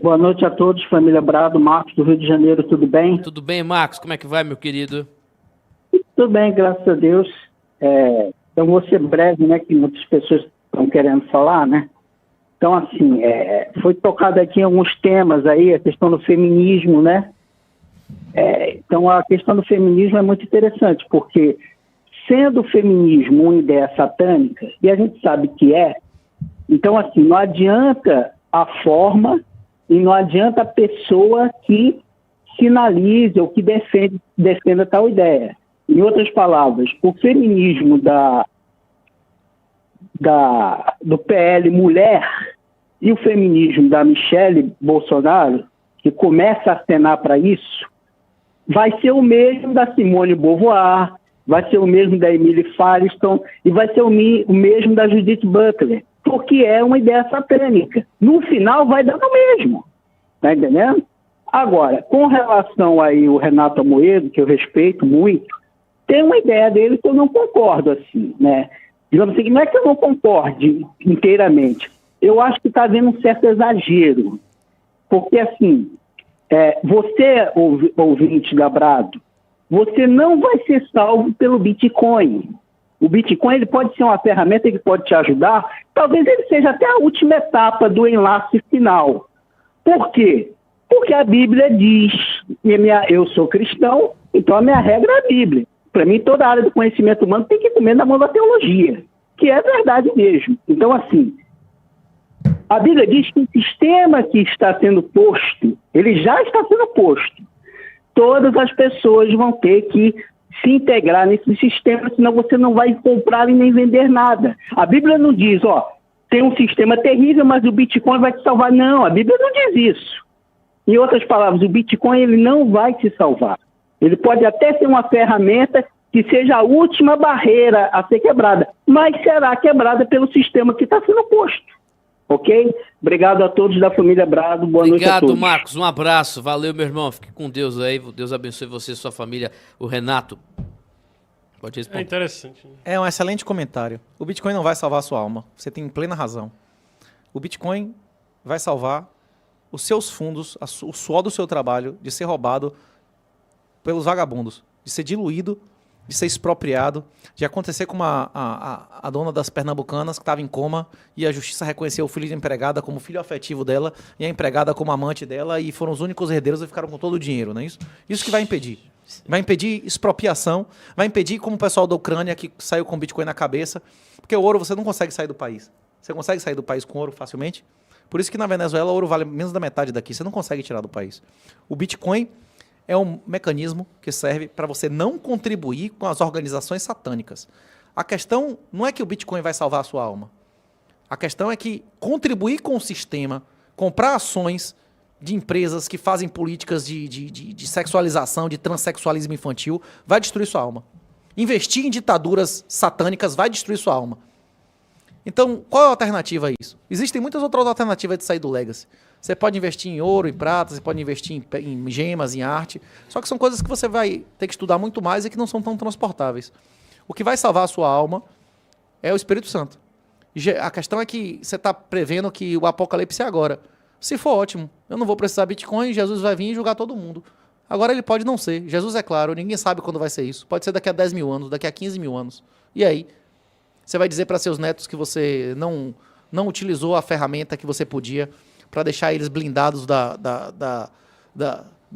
Boa noite a todos, família Brado, Marcos do Rio de Janeiro, tudo bem? Tudo bem, Marcos? Como é que vai, meu querido? Tudo bem, graças a Deus. Então vou ser breve, né, que muitas pessoas estão querendo falar, né? Então, assim, foi tocado aqui em alguns temas aí, a questão do feminismo, né? Então a questão do feminismo é muito interessante, porque sendo o feminismo uma ideia satânica, e a gente sabe que então, assim, não adianta a forma e não adianta a pessoa que sinalize ou que defenda tal ideia. Em outras palavras, o feminismo do PL Mulher e o feminismo da Michele Bolsonaro, que começa a acenar para isso, vai ser o mesmo da Simone Beauvoir, vai ser o mesmo da Emily Firestone e vai ser o mesmo da Judith Butler, porque é uma ideia satânica. No final vai dar no mesmo, tá entendendo? Agora, com relação aí o Renato Amoedo, que eu respeito muito, tem uma ideia dele que eu não concordo, assim, né? Digamos assim, não é que eu não concorde inteiramente, eu acho que está havendo um certo exagero, porque assim, você, ouvinte da Brado, você não vai ser salvo pelo Bitcoin. O Bitcoin ele pode ser uma ferramenta que pode te ajudar, talvez ele seja até a última etapa do enlace final. Por quê? Porque a Bíblia diz, eu sou cristão, então a minha regra é a Bíblia. Para mim, toda a área do conhecimento humano tem que comer na mão da teologia, que é verdade mesmo. Então, assim, a Bíblia diz que o sistema que está sendo posto, ele já está sendo posto. Todas as pessoas vão ter que se integrar nesse sistema, senão você não vai comprar e nem vender nada. A Bíblia não diz, tem um sistema terrível, mas o Bitcoin vai te salvar. Não, a Bíblia não diz isso. Em outras palavras, o Bitcoin ele não vai te salvar. Ele pode até ser uma ferramenta que seja a última barreira a ser quebrada, mas será quebrada pelo sistema que está sendo posto. Ok? Obrigado a todos da família Brado. Boa noite a todos. Obrigado, Marcos. Um abraço. Valeu, meu irmão. Fique com Deus aí. Deus abençoe você e sua família. O Renato. Pode responder. É interessante. Né? É um excelente comentário. O Bitcoin não vai salvar a sua alma. Você tem plena razão. O Bitcoin vai salvar os seus fundos, o suor do seu trabalho, de ser roubado pelos vagabundos, de ser diluído, de ser expropriado, de acontecer como a dona das Pernambucanas, que estava em coma, e a justiça reconheceu o filho da empregada como filho afetivo dela, e a empregada como amante dela, e foram os únicos herdeiros e ficaram com todo o dinheiro, não é isso? Isso que vai impedir. Vai impedir expropriação, vai impedir como o pessoal da Ucrânia que saiu com Bitcoin na cabeça, porque o ouro você não consegue sair do país. Você consegue sair do país com ouro facilmente? Por isso que na Venezuela o ouro vale menos da metade daqui, você não consegue tirar do país. O Bitcoin é um mecanismo que serve para você não contribuir com as organizações satânicas. A questão não é que o Bitcoin vai salvar a sua alma. A questão é que contribuir com o sistema, comprar ações de empresas que fazem políticas de sexualização, de transexualismo infantil, vai destruir sua alma. Investir em ditaduras satânicas vai destruir sua alma. Então, qual é a alternativa a isso? Existem muitas outras alternativas de sair do legacy. Você pode investir em ouro, em prata, você pode investir em gemas, em arte. Só que são coisas que você vai ter que estudar muito mais e que não são tão transportáveis. O que vai salvar a sua alma é o Espírito Santo. A questão é que você está prevendo que o apocalipse é agora. Se for ótimo, eu não vou precisar de Bitcoin, Jesus vai vir e julgar todo mundo. Agora ele pode não ser. Jesus é claro, ninguém sabe quando vai ser isso. Pode ser daqui a 10 mil anos, daqui a 15 mil anos. E aí? Você vai dizer para seus netos que você não utilizou a ferramenta que você podia para deixar eles blindados da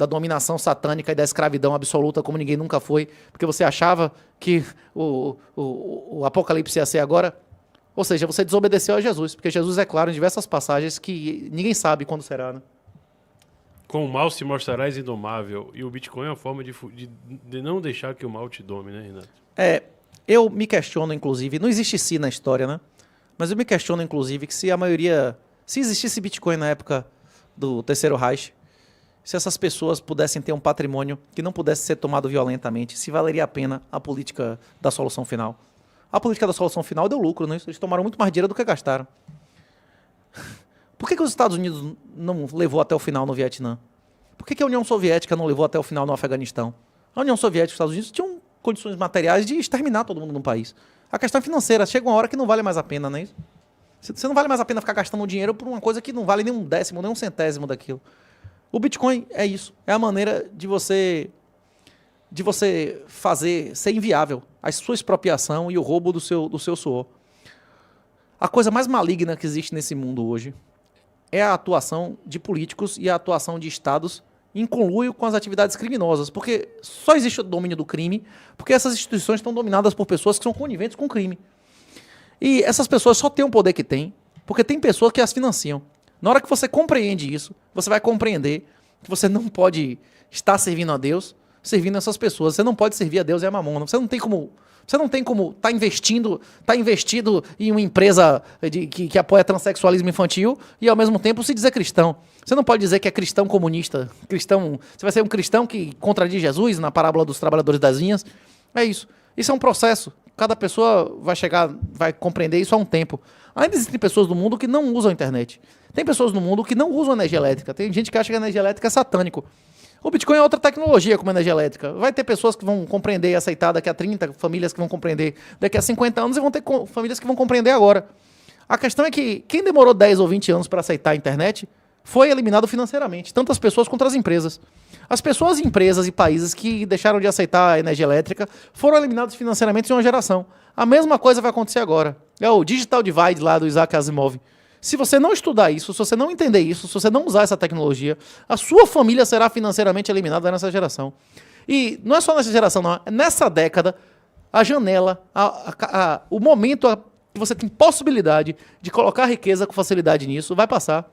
dominação satânica e da escravidão absoluta como ninguém nunca foi, porque você achava que o apocalipse ia ser agora? Ou seja, você desobedeceu a Jesus, porque Jesus é claro em diversas passagens que ninguém sabe quando será, né? Com o mal se mostrarás indomável, e o Bitcoin é uma forma de não deixar que o mal te dome, né, Renato? Eu me questiono, inclusive, não existe si na história, né? Mas eu me questiono, inclusive, que se existisse Bitcoin na época do Terceiro Reich, se essas pessoas pudessem ter um patrimônio que não pudesse ser tomado violentamente, se valeria a pena a política da solução final. A política da solução final deu lucro, né? Eles tomaram muito mais dinheiro do que gastaram. Por que os Estados Unidos não levou até o final no Vietnã? Por que a União Soviética não levou até o final no Afeganistão? A União Soviética e os Estados Unidos tinham condições materiais de exterminar todo mundo no país. A questão é financeira. Chega uma hora que não vale mais a pena, não é isso? Você não vale mais a pena ficar gastando dinheiro por uma coisa que não vale nem um décimo, nem um centésimo daquilo. O Bitcoin é isso. É a maneira de você fazer ser inviável a sua expropriação e o roubo do seu suor. A coisa mais maligna que existe nesse mundo hoje é a atuação de políticos e a atuação de estados em conluio com as atividades criminosas, porque só existe o domínio do crime porque essas instituições estão dominadas por pessoas que são coniventes com o crime. E essas pessoas só têm o poder que têm porque tem pessoas que as financiam. Na hora que você compreende isso, você vai compreender que você não pode estar servindo a Deus servindo essas pessoas. Você não pode servir a Deus e a mamona. Você não tem como estar investindo em uma empresa que apoia transexualismo infantil e ao mesmo tempo se dizer cristão. Você não pode dizer que é cristão comunista. Você vai ser um cristão que contradiz Jesus na parábola dos trabalhadores das vinhas. É isso. Isso é um processo. Cada pessoa vai compreender isso há um tempo. Ainda existem pessoas no mundo que não usam a internet. Tem pessoas no mundo que não usam energia elétrica. Tem gente que acha que a energia elétrica é satânico. O Bitcoin é outra tecnologia como a energia elétrica. Vai ter pessoas que vão compreender e aceitar daqui a 30, famílias que vão compreender daqui a 50 anos e vão ter famílias que vão compreender agora. A questão é que quem demorou 10 ou 20 anos para aceitar a internet foi eliminado financeiramente, tanto as pessoas quanto as empresas. As pessoas, empresas e países que deixaram de aceitar a energia elétrica foram eliminados financeiramente em uma geração. A mesma coisa vai acontecer agora. É o Digital Divide lá do Isaac Asimov. Se você não estudar isso, se você não entender isso, se você não usar essa tecnologia, a sua família será financeiramente eliminada nessa geração. E não é só nessa geração, não. É nessa década, a janela, o momento que você tem possibilidade de colocar riqueza com facilidade nisso, vai passar.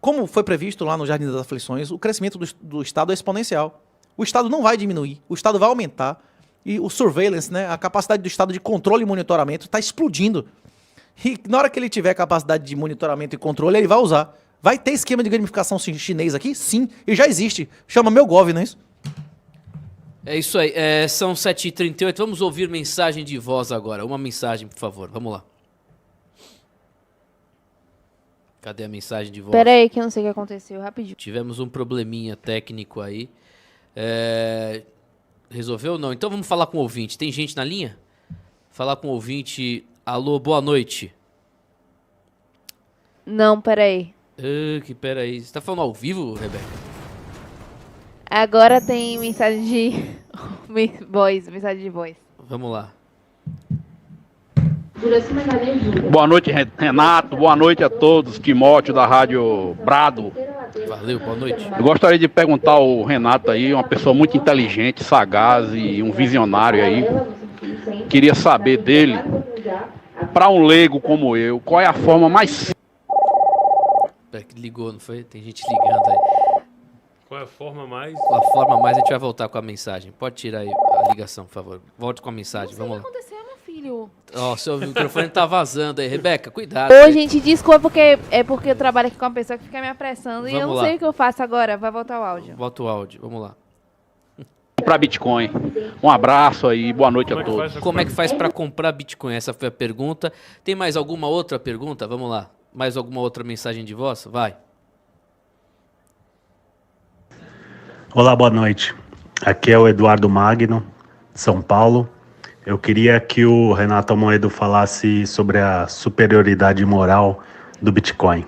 Como foi previsto lá no Jardim das Aflições, o crescimento do Estado é exponencial. O Estado não vai diminuir, o Estado vai aumentar. E o surveillance, né, a capacidade do Estado de controle e monitoramento está explodindo. E na hora que ele tiver capacidade de monitoramento e controle, ele vai usar. Vai ter esquema de gamificação chinês aqui? Sim, e já existe. Chama MeuGov, não é isso? É isso aí. São 7h38. Vamos ouvir mensagem de voz agora. Uma mensagem, por favor. Vamos lá. Cadê a mensagem de voz? Pera aí que eu não sei o que aconteceu. Rapidinho. Tivemos um probleminha técnico aí. Resolveu ou não? Então vamos falar com o ouvinte. Tem gente na linha? Falar com o ouvinte... Alô, boa noite. Não, peraí. Peraí. Você tá falando ao vivo, Rebeca? Agora tem mensagem de mensagem de voz. Vamos lá. Boa noite, Renato. Boa noite a todos. Timóteo da Rádio Brado. Valeu, boa noite. Eu gostaria de perguntar ao Renato aí, uma pessoa muito inteligente, sagaz e um visionário aí. Queria saber dele, para um leigo como eu, qual é a forma mais... Ligou, não foi? Tem gente ligando aí. Qual é a forma mais... A forma mais, a gente vai voltar com a mensagem. Pode tirar aí a ligação, por favor. Volte com a mensagem, vamos lá. O que aconteceu, meu filho? Ó, seu microfone tá vazando aí. Rebeca, cuidado. Ô, gente, desculpa, porque eu trabalho aqui com uma pessoa que fica me apressando e eu Vamos não lá. sei o que eu faço agora. Vai voltar o áudio. Volta o áudio, vamos lá. para Bitcoin? Um abraço aí, boa noite a todos. Como é que faz para comprar Bitcoin? Essa foi a pergunta. Tem mais alguma outra pergunta? Vamos lá. Mais alguma outra mensagem de voz? Vai. Olá, boa noite. Aqui é o Eduardo Magno, de São Paulo. Eu queria que o Renato Amoedo falasse sobre a superioridade moral do Bitcoin.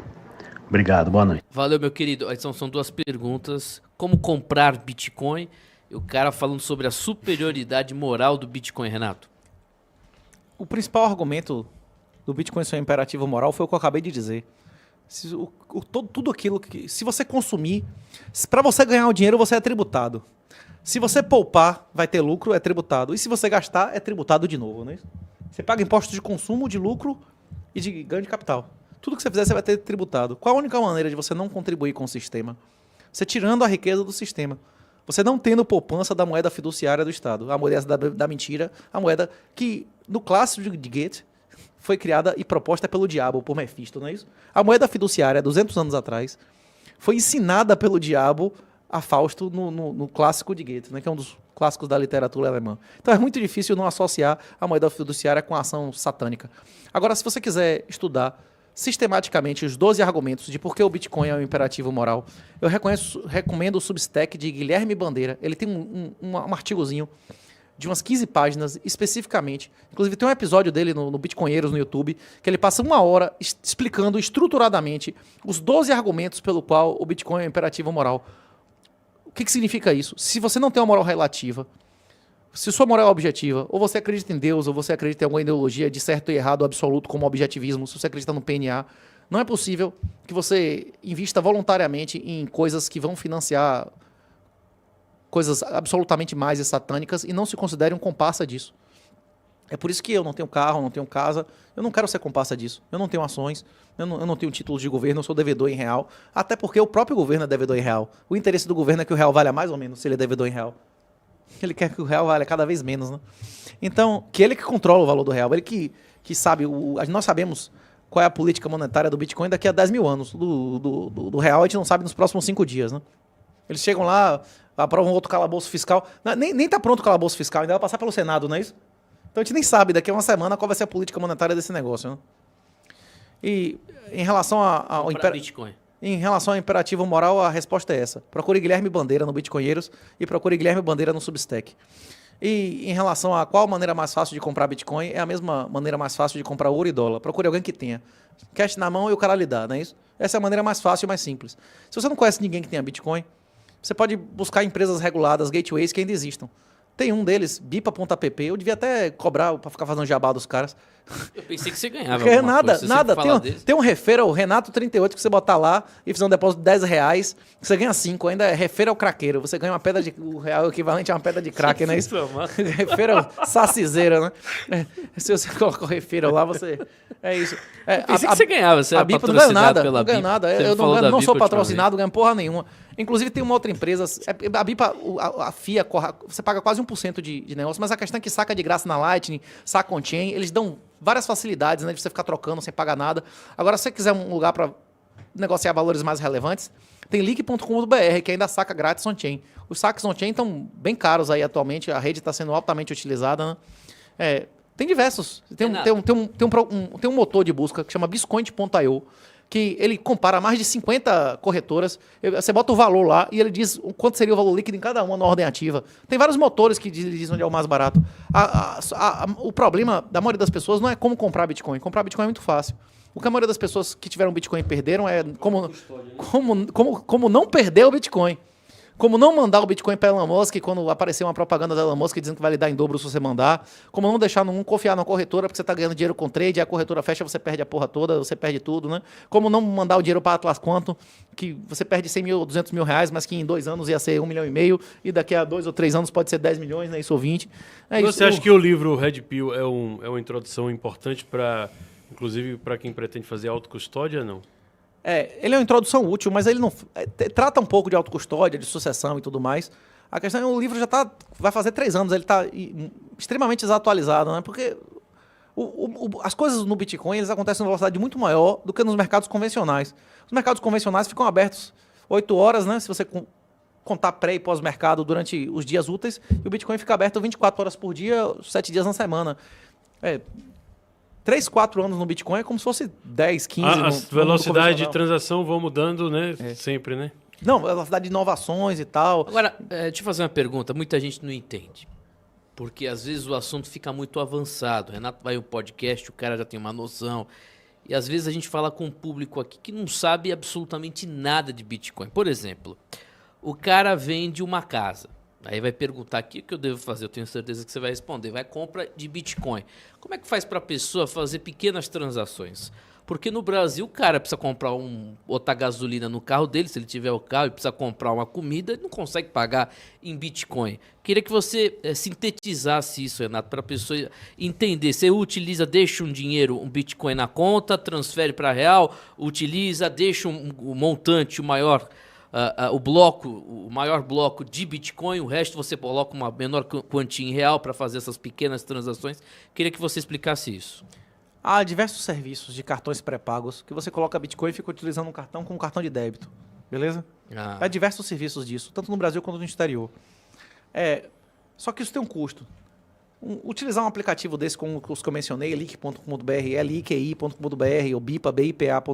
Obrigado, boa noite. Valeu, meu querido. São duas perguntas. Como comprar Bitcoin? E o cara falando sobre a superioridade moral do Bitcoin, Renato. O principal argumento do Bitcoin ser um imperativo moral foi o que eu acabei de dizer. Tudo aquilo que... Se você consumir... Para você ganhar o dinheiro, você é tributado. Se você poupar, vai ter lucro, é tributado. E se você gastar, é tributado de novo, não é isso? Você paga impostos de consumo, de lucro e de ganho de capital. Tudo que você fizer, você vai ter tributado. Qual a única maneira de você não contribuir com o sistema? Você tirando a riqueza do sistema. Você não tendo poupança da moeda fiduciária do Estado. A moeda da mentira. A moeda que, no clássico de Goethe, foi criada e proposta pelo diabo, por Mefisto, não é isso? A moeda fiduciária, 200 anos atrás, foi ensinada pelo diabo a Fausto no clássico de Goethe, né, que é um dos clássicos da literatura alemã. Então é muito difícil não associar a moeda fiduciária com a ação satânica. Agora, se você quiser estudar sistematicamente os 12 argumentos de por que o Bitcoin é um imperativo moral, eu recomendo o Substack de Guilherme Bandeira. Ele tem um artigozinho de umas 15 páginas especificamente. Inclusive tem um episódio dele no Bitcoinheiros no YouTube, que ele passa 1 hora explicando estruturadamente os 12 argumentos pelo qual o Bitcoin é um imperativo moral. O que significa isso? Se você não tem uma moral relativa, se sua moral é objetiva, ou você acredita em Deus, ou você acredita em alguma ideologia de certo e errado absoluto como objetivismo, se você acredita no PNA, não é possível que você invista voluntariamente em coisas que vão financiar coisas absolutamente mais e satânicas e não se considere um comparsa disso. É por isso que eu não tenho carro, não tenho casa, eu não quero ser comparsa disso. Eu não tenho ações, eu não tenho títulos de governo, eu sou devedor em real, até porque o próprio governo é devedor em real. O interesse do governo é que o real valha mais ou menos se ele é devedor em real. Ele quer que o real valha cada vez menos, né? Então, que ele que controla o valor do real, ele que sabe, nós sabemos qual é a política monetária do Bitcoin daqui a 10 mil anos. Do real a gente não sabe nos próximos 5 dias, né? Eles chegam lá, aprovam outro calabouço fiscal. Nem tá pronto o calabouço fiscal, ainda vai passar pelo Senado, não é isso? Então a gente nem sabe daqui a uma semana qual vai ser a política monetária desse negócio, né? E em relação ao Bitcoin. Em relação ao imperativo moral, a resposta é essa. Procure Guilherme Bandeira no Bitcoinheiros e procure Guilherme Bandeira no Substack. E em relação a qual maneira mais fácil de comprar Bitcoin, é a mesma maneira mais fácil de comprar ouro e dólar. Procure alguém que tenha. Cash na mão e o cara lhe dá, não é isso? Essa é a maneira mais fácil e mais simples. Se você não conhece ninguém que tenha Bitcoin, você pode buscar empresas reguladas, gateways, que ainda existam. Tem um deles, bipa.app, eu devia até cobrar para ficar fazendo jabá dos caras. Eu pensei que você ganhava Nada. Tem um referral, o Renato38, que você botar lá e fizer um depósito de R$10, você ganha 5, ainda é referral craqueiro. Você ganha uma pedra de... O real equivalente a uma pedra de crack, não é isso? Referral saciseira, né? Se você colocar o referral lá, você... É isso. Eu pensei que você ganhava, você a era BIPA não ganha nada, pela não ganha BIPA. nada. Você Eu falou da não sou BIPA patrocinado, ganho porra nenhuma. Inclusive tem uma outra empresa, a BIPA, a FIA, você paga quase 1% de negócio, mas a questão é que saca de graça na Lightning, saca on-chain, eles dão várias facilidades, né, de você ficar trocando sem pagar nada. Agora, se você quiser um lugar para negociar valores mais relevantes, tem leak.com.br, que ainda saca grátis on-chain. Os saques on-chain estão bem caros aí atualmente, a rede está sendo altamente utilizada, né? Tem diversos. Tem um motor de busca que chama Biscoint.io, que ele compara mais de 50 corretoras. Você bota o valor lá e ele diz quanto seria o valor líquido em cada uma na ordem ativa. Tem vários motores que dizem onde é o mais barato. O problema da maioria das pessoas não é como comprar Bitcoin. Comprar Bitcoin é muito fácil. O que a maioria das pessoas que tiveram Bitcoin perderam é como não perder o Bitcoin. Como não mandar o Bitcoin para Elon Musk quando aparecer uma propaganda da Elon Musk dizendo que vai lhe dar em dobro se você mandar. Como não deixar confiar na corretora porque você está ganhando dinheiro com trade e a corretora fecha, você perde a porra toda, você perde tudo, né? Como não mandar o dinheiro para Atlas Quantum, que você perde 100 mil, 200 mil reais, mas que em 2 anos ia ser 1,5 milhão e daqui a 2 ou 3 anos pode ser 10 milhões, né? Isso ou 20. Você acha que o livro Red Pill é uma introdução importante inclusive para quem pretende fazer autocustódia, não? Ele é uma introdução útil, mas ele não trata um pouco de autocustódia, de sucessão e tudo mais. A questão é que o livro já vai fazer 3 anos, ele está extremamente desatualizado, né? Porque as coisas no Bitcoin eles acontecem em uma velocidade muito maior do que nos mercados convencionais. Os mercados convencionais ficam abertos 8 horas, né? Se você contar pré e pós-mercado durante os dias úteis, e o Bitcoin fica aberto 24 horas por dia, 7 dias na semana. 3, 4 anos no Bitcoin é como se fosse 10, 15. As velocidades de transação vão mudando, né? Sempre, né? Não, velocidade de inovações e tal. Agora, deixa eu fazer uma pergunta. Muita gente não entende. Porque às vezes o assunto fica muito avançado. O Renato vai em um podcast, o cara já tem uma noção. E às vezes a gente fala com um público aqui que não sabe absolutamente nada de Bitcoin. Por exemplo, o cara vende uma casa. Aí vai perguntar aqui o que eu devo fazer, eu tenho certeza que você vai responder. Vai compra de Bitcoin. Como é que faz para a pessoa fazer pequenas transações? Porque no Brasil o cara precisa comprar outra gasolina no carro dele, se ele tiver o carro, e precisa comprar uma comida, ele não consegue pagar em Bitcoin. Queria que você sintetizasse isso, Renato, para a pessoa entender. Você utiliza, deixa um Bitcoin na conta, transfere para real, utiliza, deixa um montante, o maior... o maior bloco de Bitcoin, o resto você coloca uma menor quantia em real para fazer essas pequenas transações. Queria que você explicasse isso. Há diversos serviços de cartões pré-pagos que você coloca Bitcoin e fica utilizando um cartão com um cartão de débito. Beleza? Há diversos serviços disso, tanto no Brasil quanto no exterior. Só que isso tem um custo. Utilizar um aplicativo desse como os que eu mencionei, leak.com.br, leaki.com.br ou bipa, bipa.app,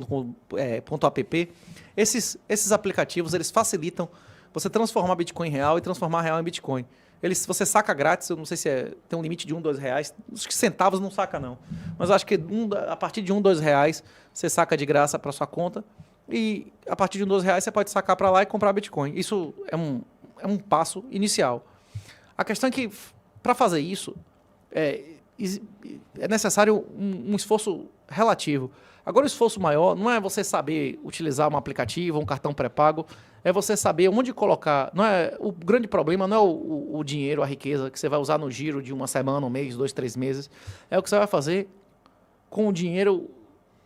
esses aplicativos eles facilitam você transformar Bitcoin em real e transformar real em Bitcoin. Você saca grátis, eu não sei se tem um limite de R$1, R$2. Acho que centavos não saca, não. Mas eu acho que a partir de R$1, R$2, você saca de graça para sua conta. E a partir de R$1, você pode sacar para lá e comprar Bitcoin. Isso é um passo inicial. A questão é que, para fazer isso, é necessário um esforço relativo. Agora, o esforço maior não é você saber utilizar um aplicativo, um cartão pré-pago, é você saber onde colocar. O grande problema não é o dinheiro, a riqueza que você vai usar no giro de uma semana, um mês, 2, 3 meses. É o que você vai fazer com o dinheiro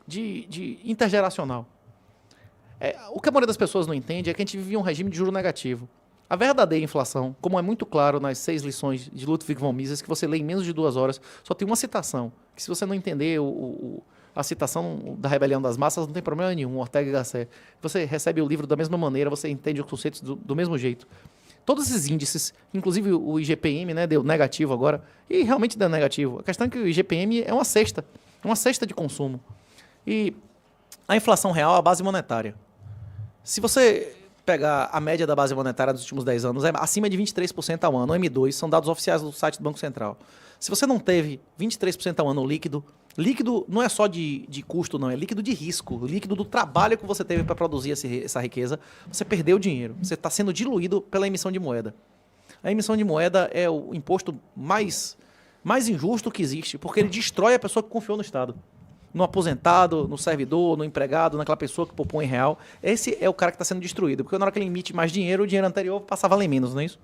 de intergeracional. O que a maioria das pessoas não entende é que a gente vive um regime de juro negativo. A verdadeira inflação, como é muito claro nas 6 lições de Ludwig von Mises, que você lê em menos de 2 horas, só tem uma citação, que se você não entender a citação da rebelião das massas, não tem problema nenhum, Ortega y Gasset. Você recebe o livro da mesma maneira, você entende os conceitos do mesmo jeito. Todos esses índices, inclusive o IGPM, né, deu negativo agora, e realmente deu negativo. A questão é que o IGPM é uma cesta de consumo. E a inflação real é a base monetária. Se você pegar a média da base monetária dos últimos 10 anos, é acima de 23% ao ano, M2, são dados oficiais do site do Banco Central. Se você não teve 23% ao ano líquido não é só de custo, não, é líquido de risco, líquido do trabalho que você teve para produzir essa riqueza, você perdeu dinheiro, você está sendo diluído pela emissão de moeda. A emissão de moeda é o imposto mais injusto que existe, porque ele destrói a pessoa que confiou no Estado. No aposentado, no servidor, no empregado, naquela pessoa que poupou em real. Esse é o cara que está sendo destruído, porque na hora que ele emite mais dinheiro, o dinheiro anterior passa a valer menos, não é isso?